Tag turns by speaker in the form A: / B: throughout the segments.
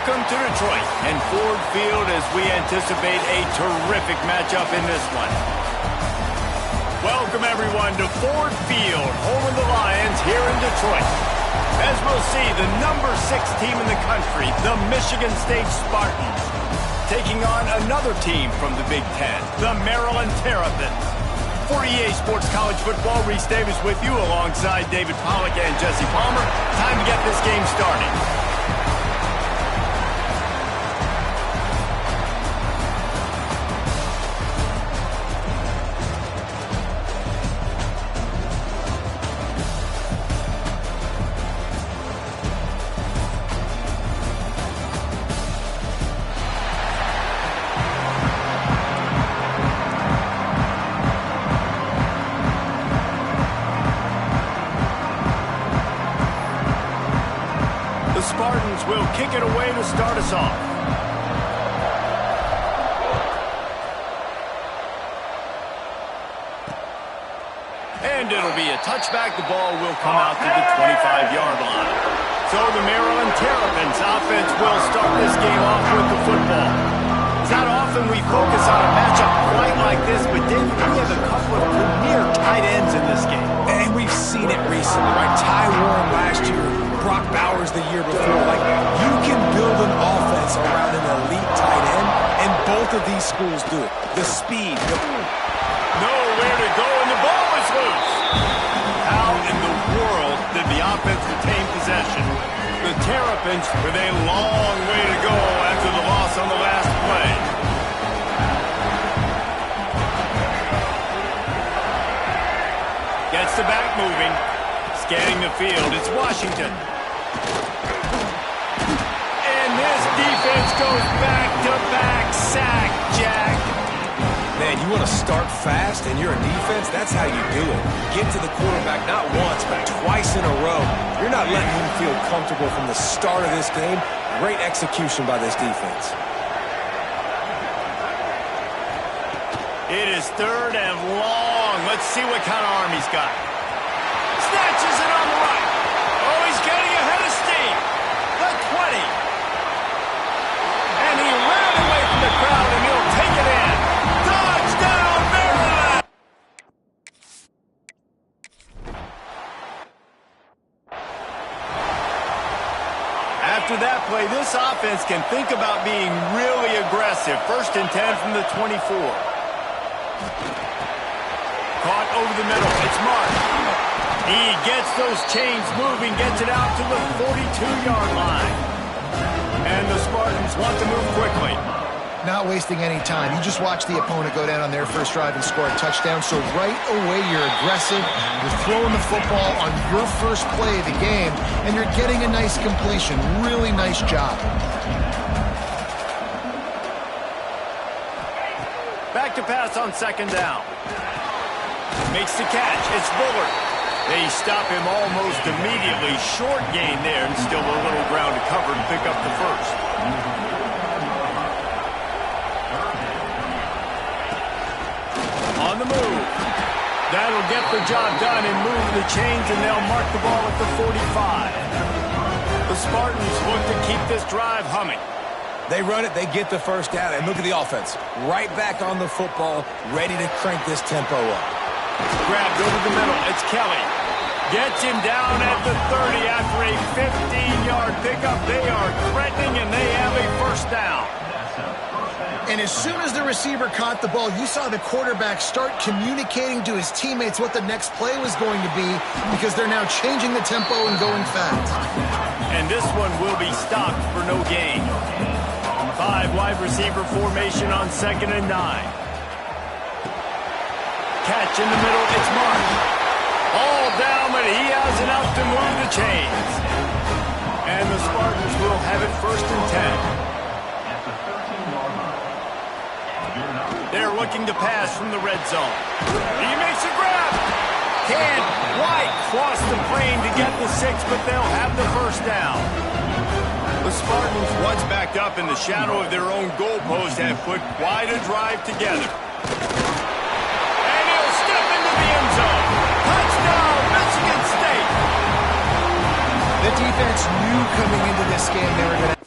A: Welcome to Detroit and Ford Field as we anticipate a terrific matchup in this one. Welcome everyone to Ford Field, home of the Lions here in Detroit. As we'll see, the number 6 team in the country, the Michigan State Spartans, taking on another team from the Big Ten, the Maryland Terrapins. For EA Sports College Football, Reese Davis with you alongside David Pollack and Jesse Palmer. Time to get this game started. The Spartans will kick it away to start us off. And it'll be a touchback. The ball will come out to the 25-yard line. So the Maryland Terrapins offense will start this game off with the football. It's not often we focus on a matchup quite like this, but David, we have a couple of premier tight ends in this game.
B: And we've seen it recently, right? Ty Warren last year, Brock Bowers the year before. Like, you can build an offense around an elite tight end, and both of these schools do it. The speed.
A: Nowhere to go, and the ball is loose. How in the world did the offense retain possession? The Terrapins with a long way to go after the loss on the last play. Gets the back moving. Scanning the field, it's Washington. And this defense goes back-to-back sack, Jack.
B: Man, you want to start fast and you're a defense, that's how you do it. Get to the quarterback not once, but twice in a row. You're not letting him feel comfortable from the start of this game. Great execution by this defense.
A: It is third and long. Let's see what kind of arm he's got. Snatches it on the right. Oh, he's getting ahead of steam. The 20. And he ran away from the crowd, and he'll take it in. Touchdown, Maryland! After that play, this offense can think about being really aggressive. 1st and 10 from the 24. Caught over the middle. It's Mark. He gets those chains moving, gets it out to the 42-yard line. And the Spartans want to move quickly.
C: Not wasting any time. You just watch the opponent go down on their first drive and score a touchdown. So right away, you're aggressive. You're throwing the football on your first play of the game, and you're getting a nice completion. Really nice job.
A: Back to pass on 2nd down. Makes the catch. It's Bullard. They stop him almost immediately. Short gain there, and still a little ground to cover to pick up the first. On the move. That'll get the job done and move the chains, and they'll mark the ball at the 45. The Spartans look to keep this drive humming.
B: They run it, they get the first down, and look at the offense. Right back on the football, ready to crank this tempo up.
A: Grabbed over the middle. It's Kelly. Gets him down at the 30 after a 15-yard pickup. They are threatening, and they have a first down.
C: And as soon as the receiver caught the ball, you saw the quarterback start communicating to his teammates what the next play was going to be, because they're now changing the tempo and going fast.
A: And this one will be stopped for no gain. 5 wide receiver formation on 2nd and 9. Catch in the middle, it's Mark. All down, but he has enough to move the chains. And the Spartans will have it 1st and 10. They're looking to pass from the red zone. He makes a grab. Can't quite cross the plane to get the 6, but they'll have the first down. The Spartans, once backed up in the shadow of their own goalpost, have put quite a drive together. And he'll step into the end zone. Touchdown, Michigan State.
C: The defense knew coming into this game they were going to...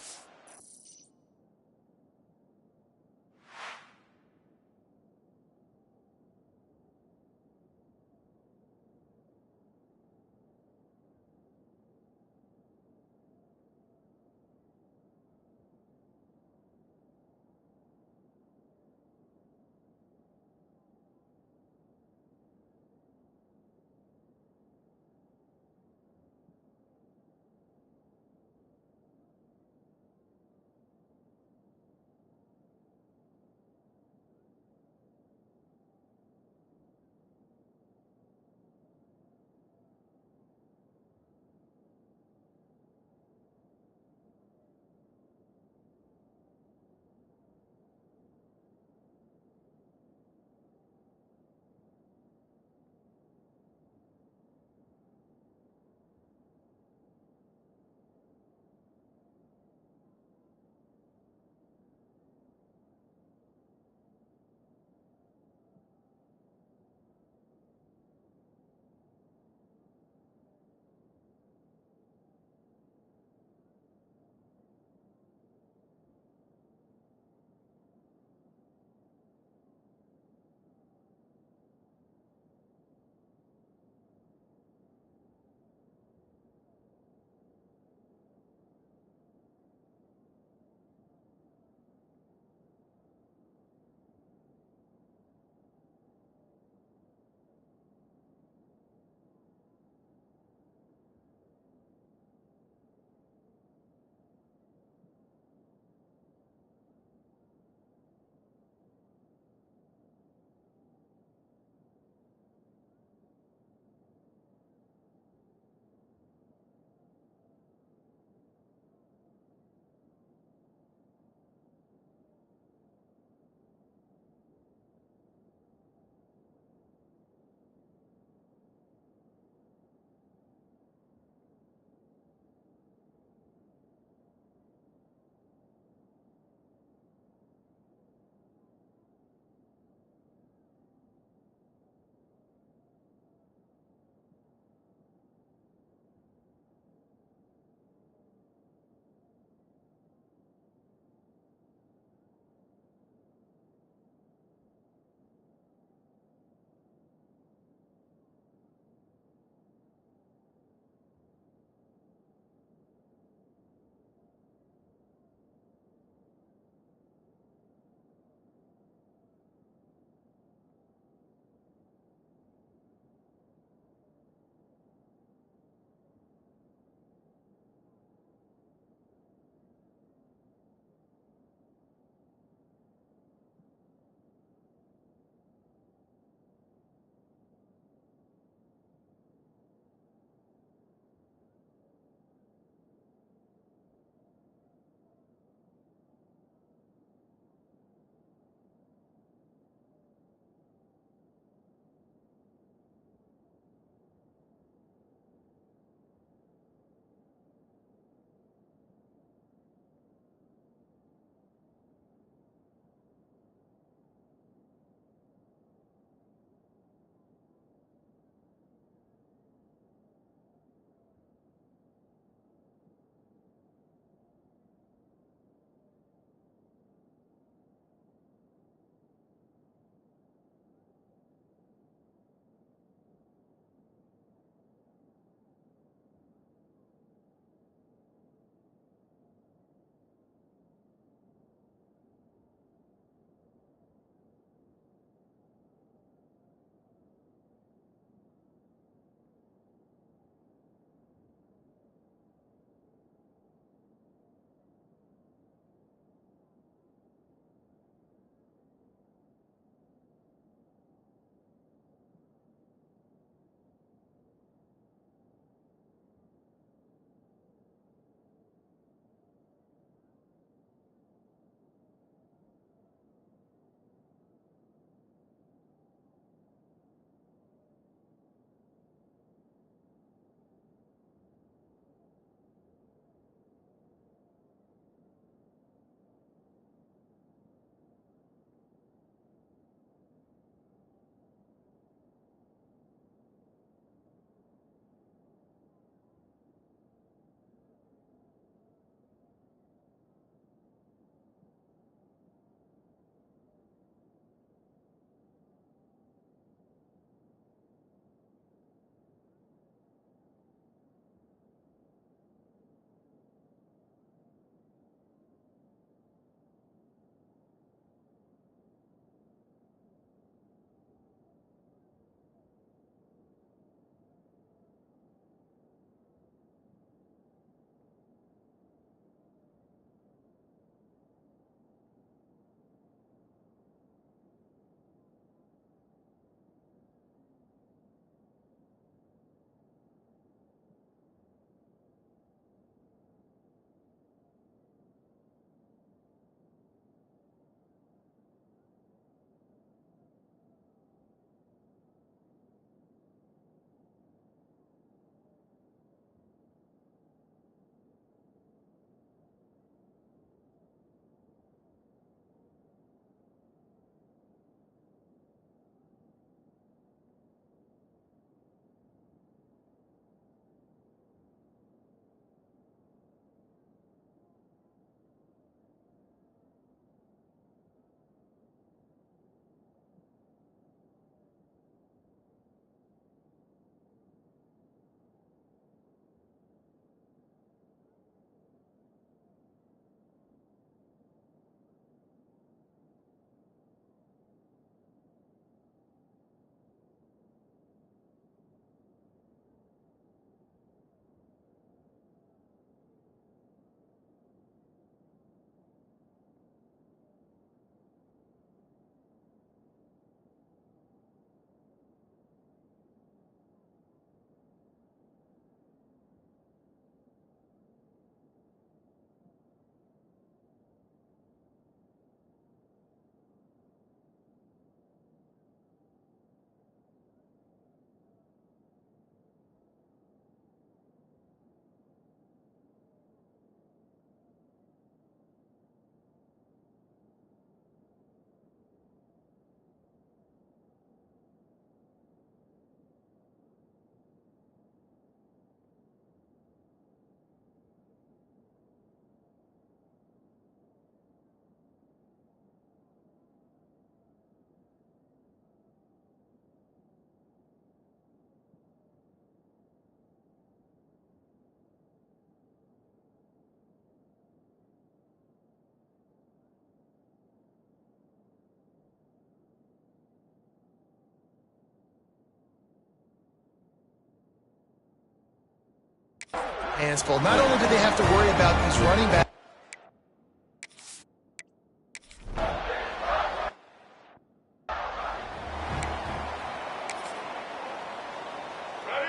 C: hands full. Not only do they have to worry about these running backs,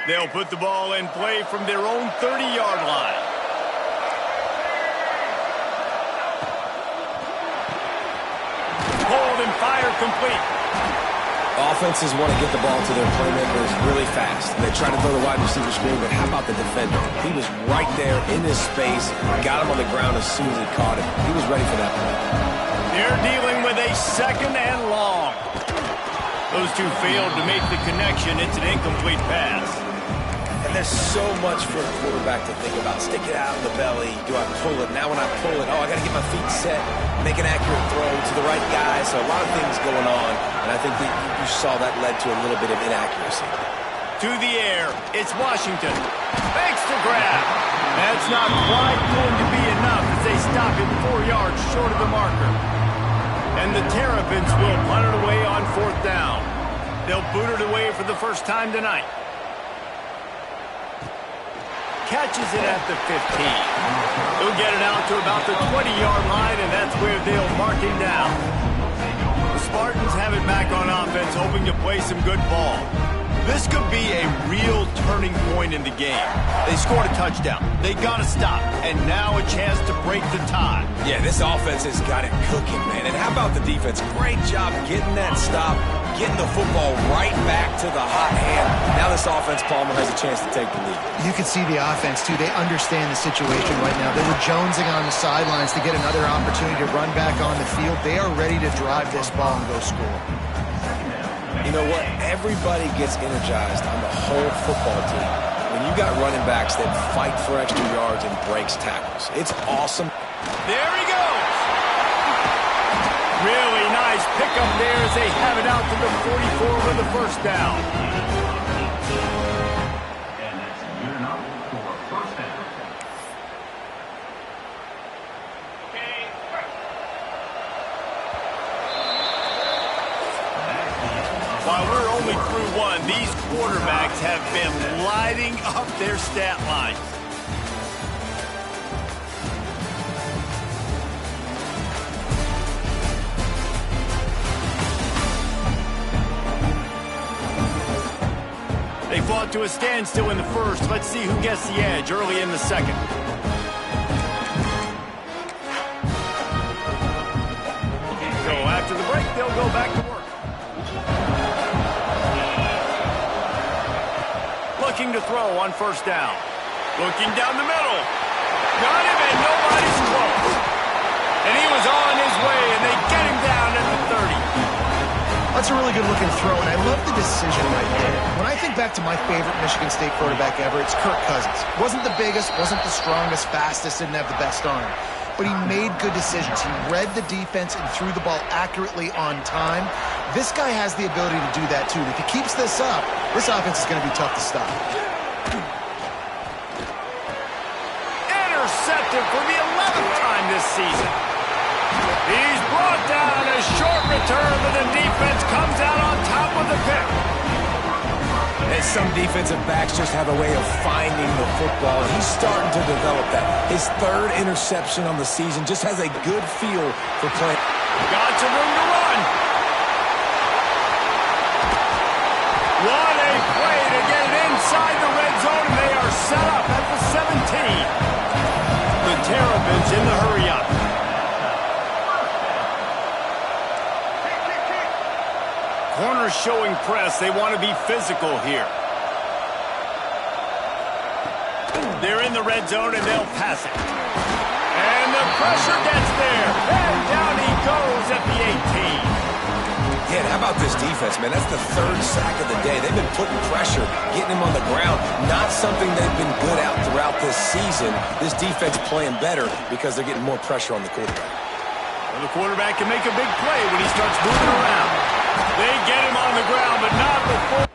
A: they'll put the ball in play from their own 30-yard line. Hold and fire complete.
B: Offenses want to get the ball to their playmakers really fast. They try to throw the wide receiver screen, but how about the defender? He was right there in his space, got him on the ground as soon as he caught him. He was ready for that play.
A: They're dealing with a 2nd and long. Those two failed to make the connection. It's an incomplete pass.
B: And there's so much for a quarterback to think about. Stick it out in the belly. Do I pull it? Now when I pull it, I got to get my feet set, make an accurate throw to the right guy. So a lot of things going on, and I think that you saw that led to a little bit of inaccuracy.
A: To the air, it's Washington. Makes the grab. That's not quite going to be enough as they stop him 4 yards short of the marker. And the Terrapins will punt it away on 4th down. They'll boot it away for the first time tonight. Catches it at the 15. He'll get it out to about the 20-yard line, and that's where they'll mark him down. The Spartans have it back on offense, hoping to play some good ball. This could be a real turning point in the game. They scored a touchdown. They got to stop, and now a chance to break the tie.
B: Yeah, this offense has got it cooking, man. And how about the defense? Great job getting that stop, getting the football right back to the hot hand. Now this offense, Palmer, has a chance to take the lead.
C: you can see the offense, too. They understand the situation right now. They were jonesing on the sidelines to get another opportunity to run back on the field. They are ready to drive this ball and go score.
B: You know what? Everybody gets energized on the whole football team when you got running backs that fight for extra yards and breaks tackles. It's awesome.
A: There he goes. Really nice pickup there as they have it out to the 44 for the first down.
D: And that's yr1 for first down.
A: While we're only through one, these quarterbacks have been lighting up their stat lines. They fought to a standstill in the first. Let's see who gets the edge early in the second. So after the break, they'll go back to work. Looking to throw on first down. Looking down the middle. Got him, and nobody's close. And he was on his way, and they get him down at the 30.
C: That's a really good-looking throw, and I love the decision right there. When I think back to my favorite Michigan State quarterback ever, it's Kirk Cousins. Wasn't the biggest, wasn't the strongest, fastest, didn't have the best arm. But he made good decisions. He read the defense and threw the ball accurately on time. This guy has the ability to do that, too. If he keeps this up, this offense is going to be tough to stop.
A: Intercepted for the 11th time this season. He's brought down a short return, but the defense comes out on top of the pick.
B: And some defensive backs just have a way of finding the football. He's starting to develop that. His third interception on the season just has a good feel for playing.
A: Got some room to run. What a play to get it inside the red zone, and they are set up at the 17. The Terrapins in the hurry-up. Corners showing press. They want to be physical here. They're in the red zone, and they'll pass it. And the pressure gets there. And down he goes at the 18.
B: Yeah, how about this defense, man? That's the third sack of the day. They've been putting pressure, getting him on the ground. Not something they've been good at throughout this season. This defense playing better because they're getting more pressure on the quarterback.
A: Well, the quarterback can make a big play when he starts moving around. They get him on the ground, but not before.